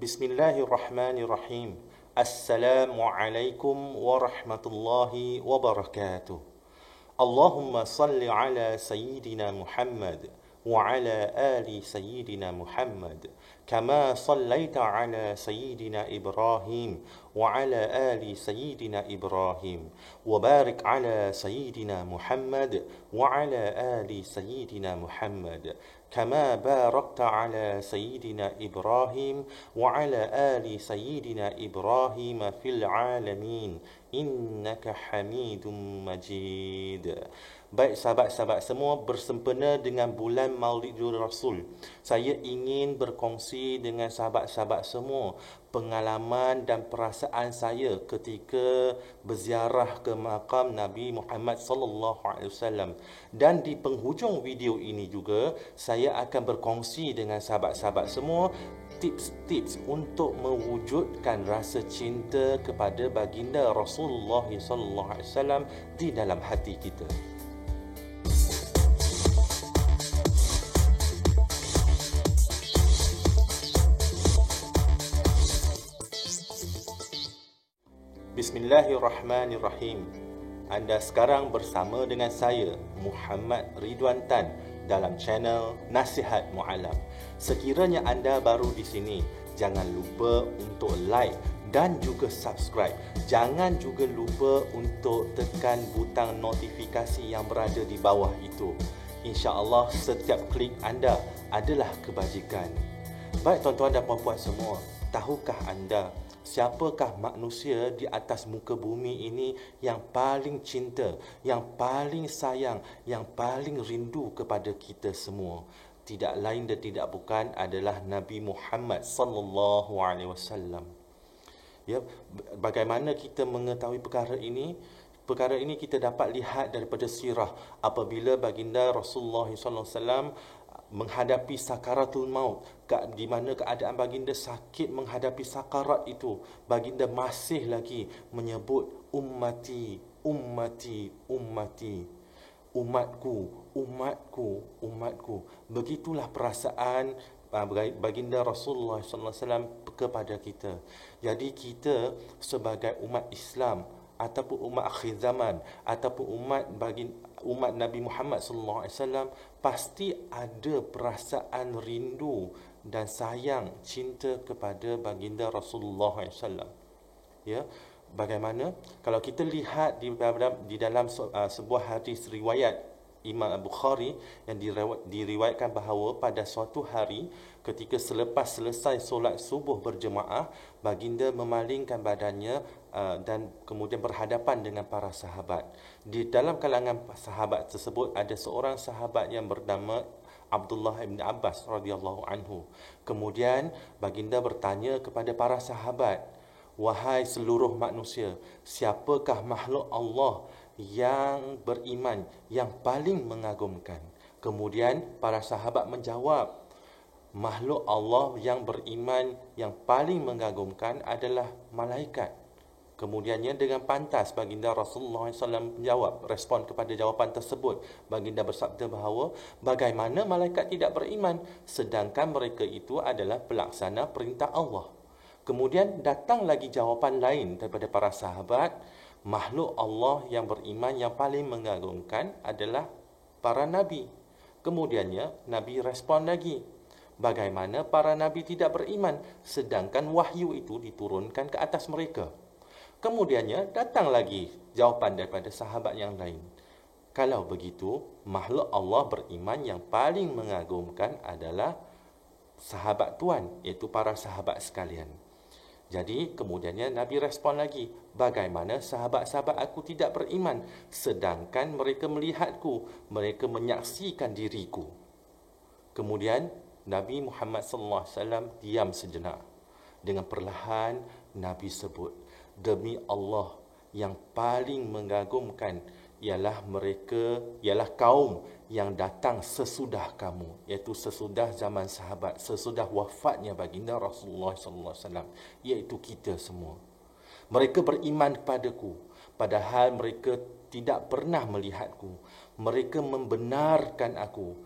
Bismillahirrahmanirrahim. Assalamualaikum warahmatullahi wabarakatuh. Allahumma salli ala Sayyidina Muhammad wa ala ali Sayyidina Muhammad kama sallaita ala Sayyidina Ibrahim wa ala ali Sayyidina Ibrahim wa barik ala Sayyidina Muhammad wa ala ali Sayyidina Muhammad كما باركت على سيدنا إبراهيم وعلى آل سيدنا إبراهيم في العالمين إنك حميد مجيد. Baik sahabat-sahabat semua, bersempena dengan bulan Maulidul Rasul, saya ingin berkongsi dengan sahabat-sahabat semua pengalaman dan perasaan saya ketika berziarah ke makam Nabi Muhammad sallallahu alaihi wasallam. Dan di penghujung video ini juga saya akan berkongsi dengan sahabat-sahabat semua tips-tips untuk mewujudkan rasa cinta kepada baginda Rasulullah sallallahu alaihi wasallam di dalam hati kita. Bismillahirrahmanirrahim. Anda sekarang bersama dengan saya, Muhammad Ridwan Tan, dalam channel Nasihat Mu'alam. Sekiranya anda baru di sini, jangan lupa untuk like dan juga subscribe. Jangan juga lupa untuk tekan butang notifikasi yang berada di bawah itu. InsyaAllah setiap klik anda adalah kebajikan. Baik tuan-tuan dan puan-puan semua, tahukah anda siapakah manusia di atas muka bumi ini yang paling cinta, yang paling sayang, yang paling rindu kepada kita semua? Tidak lain dan tidak bukan adalah Nabi Muhammad sallallahu alaihi wasallam. Ya, bagaimana kita mengetahui perkara ini? Perkara ini kita dapat lihat daripada sirah apabila baginda Rasulullah sallallahu alaihi wasallam menghadapi sakaratul maut, di mana keadaan baginda sakit menghadapi sakarat itu, baginda masih lagi menyebut ummati, ummati, ummati, umatku, umatku, umatku. Begitulah perasaan baginda Rasulullah sallallahu alaihi wasallam kepada kita. Jadi kita sebagai umat Islam ataupun umat akhir zaman ataupun umat Nabi Muhammad sallallahu alaihi wasallam pasti ada perasaan rindu dan sayang cinta kepada baginda Rasulullah sallallahu alaihi wasallam. Ya, bagaimana kalau kita lihat di dalam sebuah hadis riwayat Imam Bukhari yang diriwayatkan bahawa pada suatu hari ketika selepas selesai solat subuh berjemaah, baginda memalingkan badannya dan kemudian berhadapan dengan para sahabat. Di dalam kalangan sahabat tersebut ada seorang sahabat yang bernama Abdullah bin Abbas radhiyallahu anhu. Kemudian baginda bertanya kepada para sahabat, "Wahai seluruh manusia, siapakah makhluk Allah yang beriman, yang paling mengagumkan?" Kemudian para sahabat menjawab, makhluk Allah yang beriman yang paling mengagumkan adalah malaikat. Kemudiannya dengan pantas baginda Rasulullah SAW menjawab, respon kepada jawapan tersebut. Baginda bersabda bahawa bagaimana malaikat tidak beriman sedangkan mereka itu adalah pelaksana perintah Allah. Kemudian datang lagi jawapan lain daripada para sahabat, makhluk Allah yang beriman yang paling mengagumkan adalah para nabi. Kemudiannya Nabi respon lagi, bagaimana para nabi tidak beriman sedangkan wahyu itu diturunkan ke atas mereka. Kemudiannya datang lagi jawapan daripada sahabat yang lain, kalau begitu makhluk Allah beriman yang paling mengagumkan adalah sahabat Tuhan, iaitu para sahabat sekalian. Jadi kemudiannya Nabi respon lagi, bagaimana sahabat-sahabat aku tidak beriman sedangkan mereka melihatku, mereka menyaksikan diriku. Kemudian Nabi Muhammad sallallahu alaihi wasallam diam sejenak. Dengan perlahan Nabi sebut, demi Allah yang paling mengagumkan ialah kaum yang datang sesudah kamu, iaitu sesudah zaman sahabat, sesudah wafatnya baginda Rasulullah sallallahu alaihi wasallam, iaitu kita semua. Mereka beriman kepadaku padahal mereka tidak pernah melihatku. Mereka membenarkan aku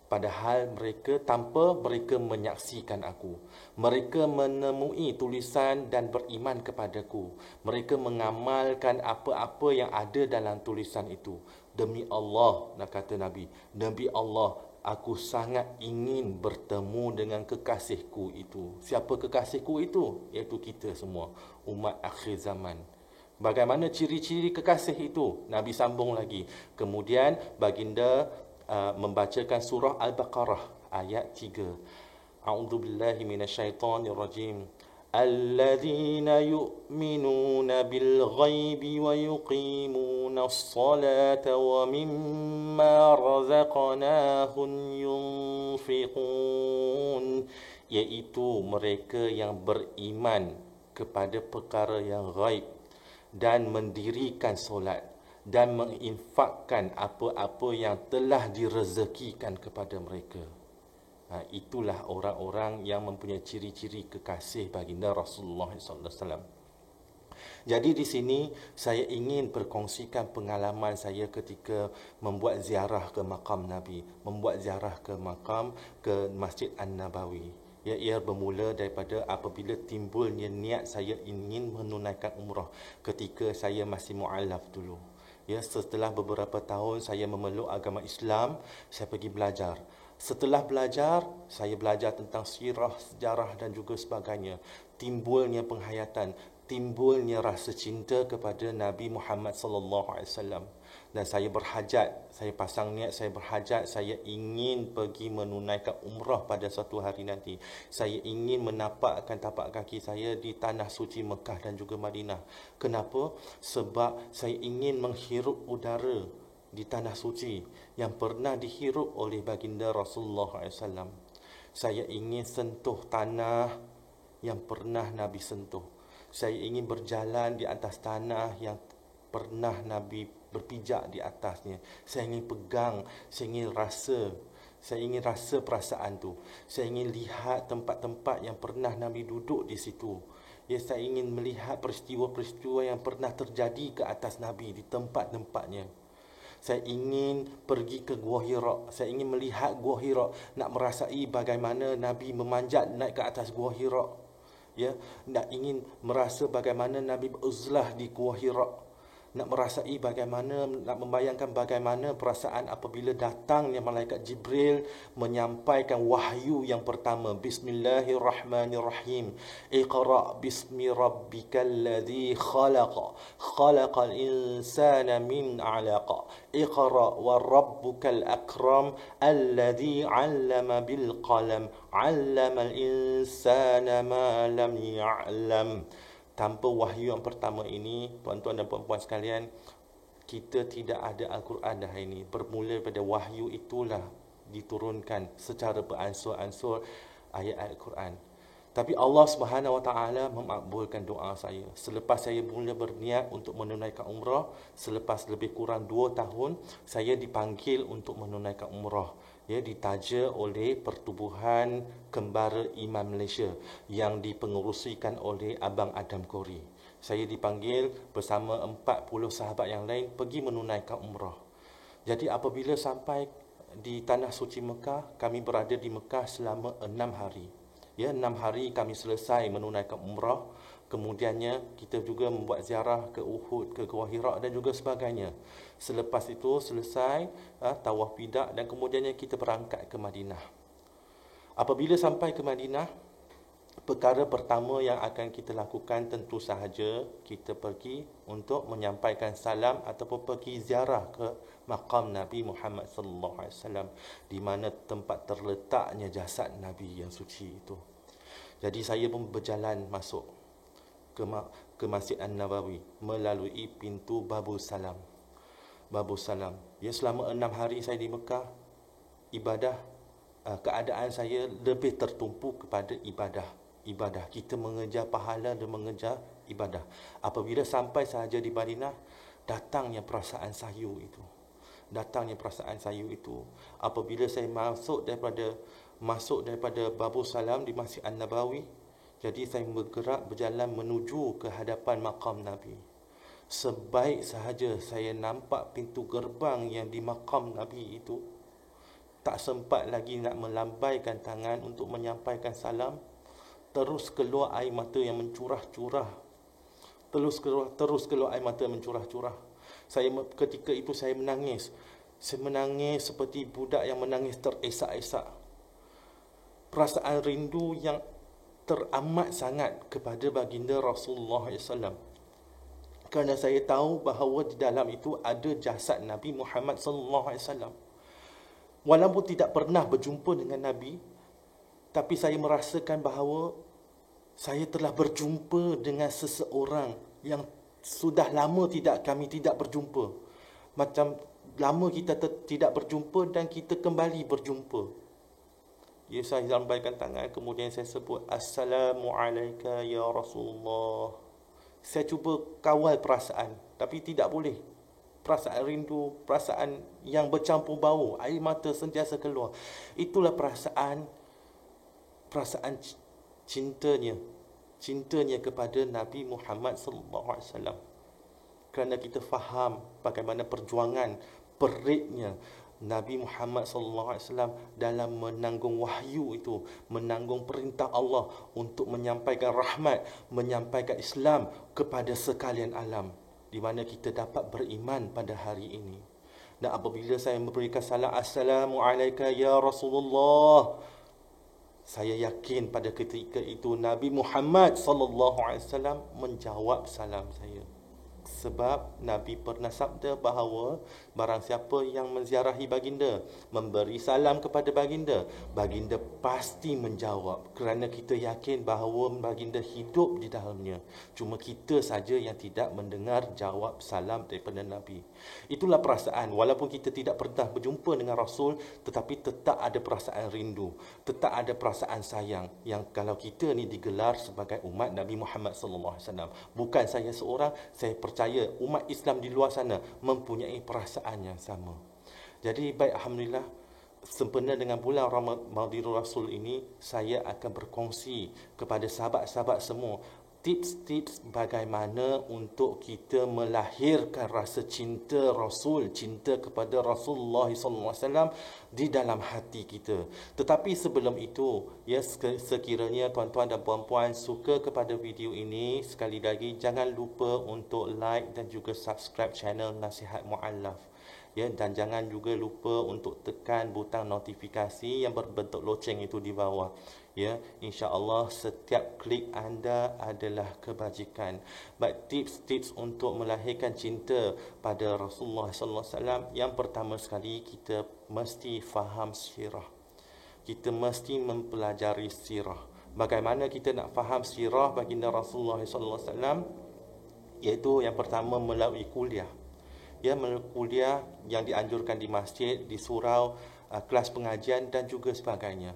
Padahal mereka tanpa mereka menyaksikan aku. Mereka menemui tulisan dan beriman kepadaku. Mereka mengamalkan apa-apa yang ada dalam tulisan itu. Demi Allah, nak kata Nabi, demi Allah, aku sangat ingin bertemu dengan kekasihku itu. Siapa kekasihku itu? Iaitu kita semua, umat akhir zaman. Bagaimana ciri-ciri kekasih itu? Nabi sambung lagi. Kemudian baginda membacakan surah Al-Baqarah ayat 3. A'udzu billahi minasyaitonir rajim. Alladzina yu'minuna bil ghaibi wa yuqimuna as-salata wa mimma razaqnahum yunfiqun, iaitu mereka yang beriman kepada perkara yang ghaib dan mendirikan solat dan menginfakkan apa-apa yang telah direzekikan kepada mereka. Itulah orang-orang yang mempunyai ciri-ciri kekasih baginda Rasulullah SAW. Jadi di sini saya ingin berkongsikan pengalaman saya ketika membuat ziarah ke makam Nabi, membuat ziarah ke Masjid An-Nabawi. Ia bermula daripada apabila timbulnya niat saya ingin menunaikan umrah ketika saya masih mu'alaf dulu. Setelah beberapa tahun saya memeluk agama Islam, saya pergi belajar. Setelah belajar, saya belajar tentang sirah, sejarah dan juga sebagainya. Timbulnya penghayatan, timbulnya rasa cinta kepada Nabi Muhammad sallallahu alaihi wasallam. Dan saya berhajat, saya pasang niat, saya berhajat, saya ingin pergi menunaikan umrah pada suatu hari nanti. Saya ingin menapakkan tapak kaki saya di tanah suci Mekah dan juga Madinah. Kenapa? Sebab saya ingin menghirup udara di tanah suci yang pernah dihirup oleh baginda Rasulullah SAW. Saya ingin sentuh tanah yang pernah Nabi sentuh. Saya ingin berjalan di atas tanah yang pernah Nabi berpijak di atasnya. Saya ingin pegang, saya ingin rasa perasaan tu. Saya ingin lihat tempat-tempat yang pernah Nabi duduk di situ. Saya ingin melihat peristiwa-peristiwa yang pernah terjadi ke atas Nabi di tempat-tempatnya. Saya ingin pergi ke Gua Hira. Saya ingin melihat Gua Hira, nak merasai bagaimana Nabi memanjat naik ke atas Gua Hira. Nak ingin merasa bagaimana Nabi beruzlah di Gua Hira. Nak merasai bagaimana, nak membayangkan bagaimana perasaan apabila datangnya malaikat Jibril menyampaikan wahyu yang pertama. Bismillahirrahmanirrahim. Iqra' bismi rabbikal ladzi khalaqa. Khalaqal insana min 'alaqa. Iqra' wa rabbukal akram alladzi 'allama bil qalam. 'Allamal insana ma lam ya'lam. Tanpa wahyu yang pertama ini, tuan-tuan dan puan-puan sekalian, kita tidak ada Al-Quran dah hari ini. Bermula daripada wahyu itulah diturunkan secara beransur-ansur ayat-ayat Al-Quran. Tapi Allah Subhanahu Wa Taala memakbulkan doa saya. Selepas saya mula berniat untuk menunaikan umrah, selepas lebih kurang 2 tahun, saya dipanggil untuk menunaikan umrah. Ditaja oleh Pertubuhan Kembara Iman Malaysia yang dipengerusikan oleh Abang Adam Kori. Saya dipanggil bersama 40 sahabat yang lain pergi menunaikan umrah. Jadi apabila sampai di Tanah Suci Mekah, kami berada di Mekah selama 6 hari. 6 hari kami selesai menunaikan umrah. Kemudiannya kita juga membuat ziarah ke Uhud, ke Gua Hira dan juga sebagainya. Selepas itu selesai tawaf bidak dan kemudiannya kita berangkat ke Madinah. Apabila sampai ke Madinah, perkara pertama yang akan kita lakukan tentu sahaja kita pergi untuk menyampaikan salam ataupun pergi ziarah ke makam Nabi Muhammad sallallahu alaihi wasallam, di mana tempat terletaknya jasad Nabi yang suci itu. Jadi saya pun berjalan masuk ke Masjid An-Nabawi melalui pintu Babul Salam. Babul Salam. Selama 6 hari saya di Mekah, ibadah, keadaan saya lebih tertumpu kepada ibadah. Kita mengejar pahala dan mengejar ibadah. Apabila sampai sahaja di Madinah, datangnya perasaan sayu itu. Apabila saya masuk daripada Babul Salam di Masjid An-Nabawi, jadi saya berjalan menuju ke hadapan makam Nabi. Sebaik sahaja saya nampak pintu gerbang yang di makam Nabi itu, tak sempat lagi nak melambaikan tangan untuk menyampaikan salam, terus keluar air mata yang mencurah-curah. Terus keluar air mata mencurah-curah. Ketika itu saya menangis. Saya menangis seperti budak yang menangis teresak-esak. Perasaan rindu yang teramat sangat kepada baginda Rasulullah SAW. Kerana saya tahu bahawa di dalam itu ada jasad Nabi Muhammad SAW. Walaupun tidak pernah berjumpa dengan Nabi, tapi saya merasakan bahawa saya telah berjumpa dengan seseorang yang sudah lama kami tidak berjumpa. Macam lama kita tidak berjumpa dan kita kembali berjumpa. Ya, saya lambaikan tangan, kemudian saya sebut, Assalamualaikum ya Rasulullah. Saya cuba kawal perasaan, tapi tidak boleh. Perasaan rindu, perasaan yang bercampur bau, air mata sentiasa keluar. Itulah perasaan cintanya kepada Nabi Muhammad SAW. Kerana kita faham bagaimana perjuangan peritnya Nabi Muhammad SAW dalam menanggung wahyu itu, menanggung perintah Allah untuk menyampaikan rahmat, menyampaikan Islam kepada sekalian alam, di mana kita dapat beriman pada hari ini. Dan apabila saya memberikan salam, Assalamualaikum ya Rasulullah, saya yakin pada ketika itu Nabi Muhammad SAW menjawab salam saya. Sebab Nabi pernah sabda bahawa barang siapa yang menziarahi baginda, memberi salam kepada baginda, baginda pasti menjawab. Kerana kita yakin bahawa baginda hidup di dalamnya. Cuma kita saja yang tidak mendengar jawab salam daripada Nabi. Itulah perasaan. Walaupun kita tidak pernah berjumpa dengan Rasul, tetapi tetap ada perasaan rindu, tetap ada perasaan sayang. Yang kalau kita ni digelar sebagai umat Nabi Muhammad SAW. Bukan saya seorang, saya percaya umat Islam di luar sana mempunyai perasaan yang sama. Jadi baik, alhamdulillah, sempena dengan bulan Maulidul Rasul ini, saya akan berkongsi kepada sahabat-sahabat semua tips-tips bagaimana untuk kita melahirkan rasa cinta Rasul, cinta kepada Rasulullah SAW di dalam hati kita. Tetapi sebelum itu, ya, sekiranya tuan-tuan dan puan-puan suka kepada video ini, sekali lagi jangan lupa untuk like dan juga subscribe channel Nasihat Mu'allaf. Ya, dan jangan juga lupa untuk tekan butang notifikasi yang berbentuk loceng itu di bawah. Ya, insya-Allah setiap klik anda adalah kebajikan. Baik, tips-tips untuk melahirkan cinta pada Rasulullah sallallahu alaihi wasallam, yang pertama sekali kita mesti faham sirah. Kita mesti mempelajari sirah. Bagaimana kita nak faham sirah baginda Rasulullah sallallahu alaihi wasallam? Iaitu yang pertama melalui kuliah. Ya, melalui kuliah yang dianjurkan di masjid, di surau, kelas pengajian dan juga sebagainya.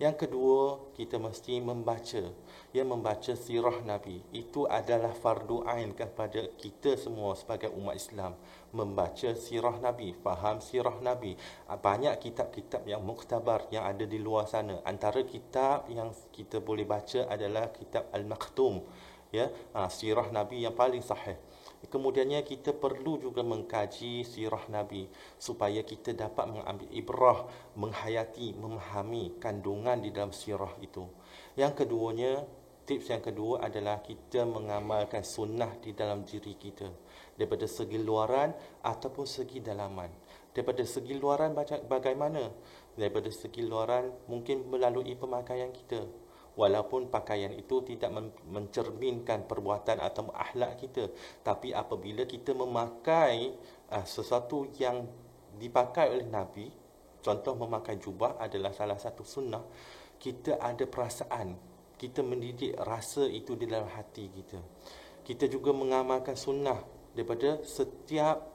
Yang kedua, kita mesti membaca. Ya, membaca sirah Nabi. Itu adalah fardu ain kepada kita semua sebagai umat Islam. Membaca sirah Nabi, faham sirah Nabi. Banyak kitab-kitab yang muktabar yang ada di luar sana. Antara kitab yang kita boleh baca adalah kitab Al-Maktum. Ya, sirah Nabi yang paling sahih. Kemudiannya kita perlu juga mengkaji sirah Nabi supaya kita dapat mengambil ibrah, menghayati, memahami kandungan di dalam sirah itu. Yang keduanya, tips yang kedua adalah kita mengamalkan sunnah di dalam diri kita, daripada segi luaran ataupun segi dalaman. Daripada segi luaran bagaimana? Daripada segi luaran mungkin melalui pemakaian kita. Walaupun pakaian itu tidak mencerminkan perbuatan atau akhlak kita, tapi apabila kita memakai sesuatu yang dipakai oleh Nabi, contoh memakai jubah adalah salah satu sunnah, kita ada perasaan, kita mendidik rasa itu di dalam hati kita. Kita juga mengamalkan sunnah daripada setiap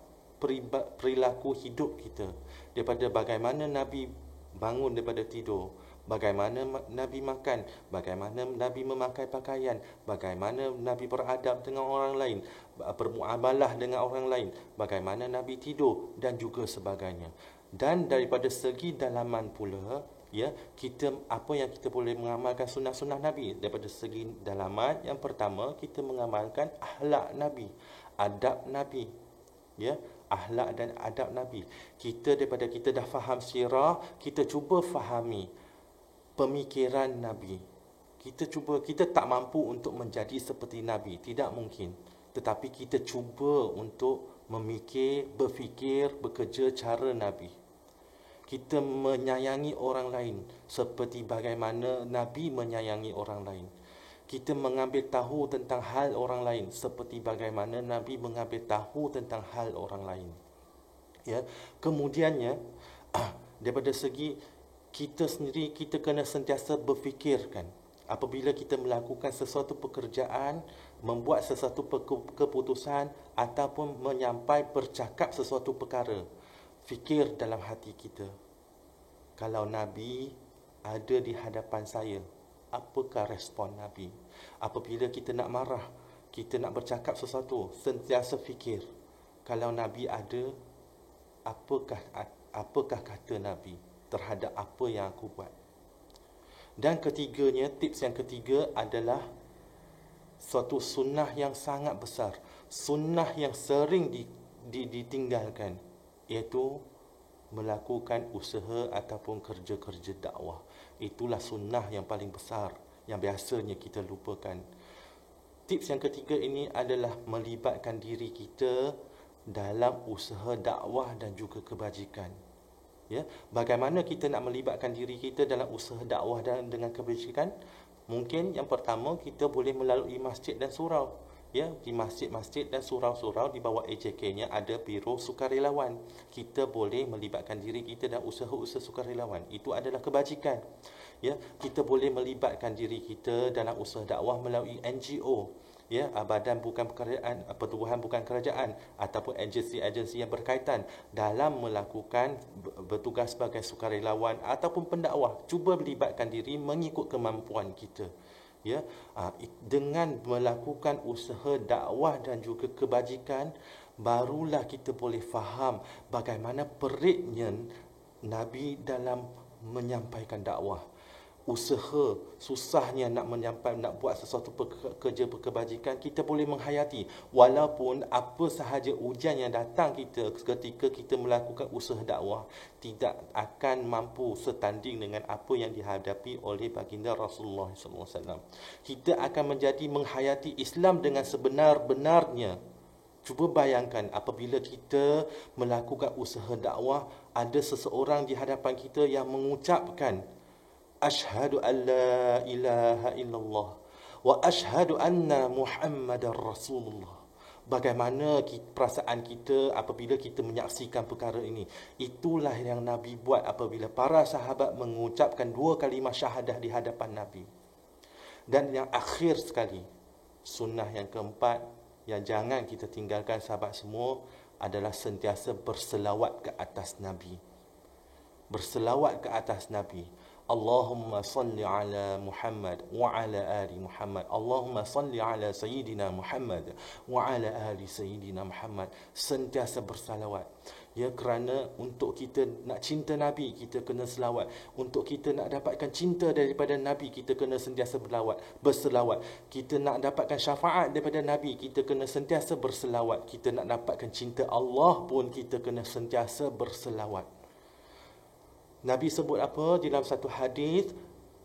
perilaku hidup kita, daripada bagaimana Nabi bangun daripada tidur, bagaimana Nabi makan, bagaimana Nabi memakai pakaian, bagaimana Nabi beradab dengan orang lain, bermuamalah dengan orang lain, bagaimana Nabi tidur dan juga sebagainya. Dan daripada segi dalaman pula, ya, kita apa yang kita boleh mengamalkan sunnah-sunnah Nabi. Daripada segi dalaman, yang pertama kita mengamalkan akhlak Nabi, adab Nabi. Ya, akhlak dan adab Nabi. Kita daripada kita dah faham sirah, kita cuba fahami pemikiran Nabi. Kita tak mampu untuk menjadi seperti Nabi, tidak mungkin. Tetapi kita cuba untuk berfikir, bekerja cara Nabi. Kita menyayangi orang lain seperti bagaimana Nabi menyayangi orang lain. Kita mengambil tahu tentang hal orang lain seperti bagaimana Nabi mengambil tahu tentang hal orang lain. Ya, kemudiannya daripada segi kita sendiri, kita kena sentiasa berfikirkan apabila kita melakukan sesuatu pekerjaan, membuat sesuatu keputusan ataupun bercakap sesuatu perkara, fikir dalam hati kita, kalau Nabi ada di hadapan saya, apakah respon Nabi? Apabila kita nak marah, kita nak bercakap sesuatu, sentiasa fikir, kalau Nabi ada, apakah kata Nabi terhadap apa yang aku buat. Dan ketiganya, tips yang ketiga adalah suatu sunnah yang sangat besar, sunnah yang sering ditinggalkan, iaitu melakukan usaha ataupun kerja-kerja dakwah. Itulah sunnah yang paling besar yang biasanya kita lupakan. Tips yang ketiga ini adalah melibatkan diri kita dalam usaha dakwah dan juga kebajikan. Ya, bagaimana kita nak melibatkan diri kita dalam usaha dakwah dan dengan kebajikan? Mungkin yang pertama, kita boleh melalui masjid dan surau. Ya, di masjid-masjid dan surau-surau di bawah AJK-nya ada biro sukarelawan. Kita boleh melibatkan diri kita dalam usaha-usaha sukarelawan. Itu adalah kebajikan. Ya, kita boleh melibatkan diri kita dalam usaha dakwah melalui NGO. Ya, badan bukan kerajaan, pertubuhan bukan kerajaan ataupun agensi-agensi yang berkaitan dalam melakukan bertugas sebagai sukarelawan ataupun pendakwah. Cuba melibatkan diri mengikut kemampuan kita. Ya, dengan melakukan usaha dakwah dan juga kebajikan, barulah kita boleh faham bagaimana peritnya Nabi dalam menyampaikan dakwah. Usaha, susahnya nak buat sesuatu kerja kebajikan, kita boleh menghayati. Walaupun apa sahaja ujian yang datang kita ketika kita melakukan usaha dakwah, tidak akan mampu setanding dengan apa yang dihadapi oleh baginda Rasulullah SAW. Kita akan menjadi menghayati Islam dengan sebenar-benarnya. Cuba bayangkan apabila kita melakukan usaha dakwah, ada seseorang di hadapan kita yang mengucapkan Ashhadu an la ilaha illallah wa ashhadu anna Muhammadar Rasulullah. Bagaimana perasaan kita apabila kita menyaksikan perkara ini? Itulah yang Nabi buat apabila para sahabat mengucapkan 2 kalimah syahadah di hadapan Nabi. Dan yang akhir sekali, sunnah yang keempat yang jangan kita tinggalkan sahabat semua adalah sentiasa berselawat ke atas Nabi. Berselawat ke atas Nabi. Allahumma salli ala Muhammad wa ala ali Muhammad. Allahumma salli ala Sayyidina Muhammad wa ala ali Sayyidina Muhammad. Sentiasa bersalawat. Ya, kerana untuk kita nak cinta Nabi, kita kena selawat. Untuk kita nak dapatkan cinta daripada Nabi, kita kena sentiasa berselawat. Kita nak dapatkan syafaat daripada Nabi, kita kena sentiasa berselawat. Kita nak dapatkan cinta Allah pun, kita kena sentiasa berselawat. Nabi sebut apa dalam satu hadis?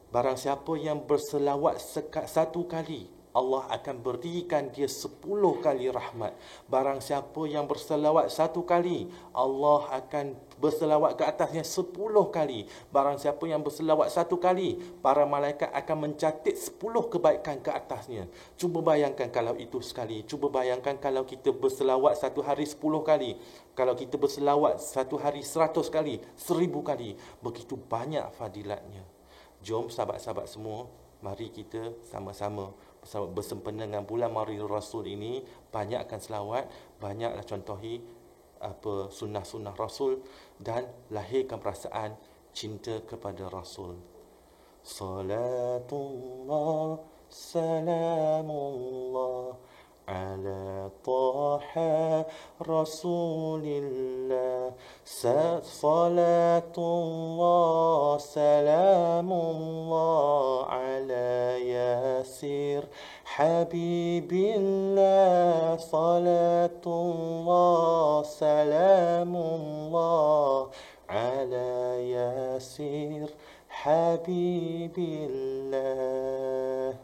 Barang siapa yang berselawat satu kali, Allah akan berikan dia 10 kali rahmat. Barang siapa yang berselawat satu kali, Allah akan berselawat ke atasnya 10 kali. Barang siapa yang berselawat satu kali, para malaikat akan mencatat 10 kebaikan ke atasnya. Cuba bayangkan kalau itu sekali. Cuba bayangkan kalau kita berselawat satu hari 10 kali. Kalau kita berselawat satu hari 100 kali, 1000 kali. Begitu banyak fadilatnya. Jom sahabat-sahabat semua, mari kita sama-sama bersempena dengan bulan Maulid Rasul ini, banyakkan selawat, banyaklah contohi sunnah-sunnah Rasul dan lahirkan perasaan cinta kepada Rasul. Salatullah, salamullah على طه رسول الله صلاة الله سلام الله على ياسر حبيب الله صلاة الله سلام الله على ياسر حبيب الله.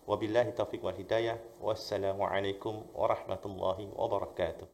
Wabillahi taufiq wal hidayah. Wassalamualaikum warahmatullahi wabarakatuh.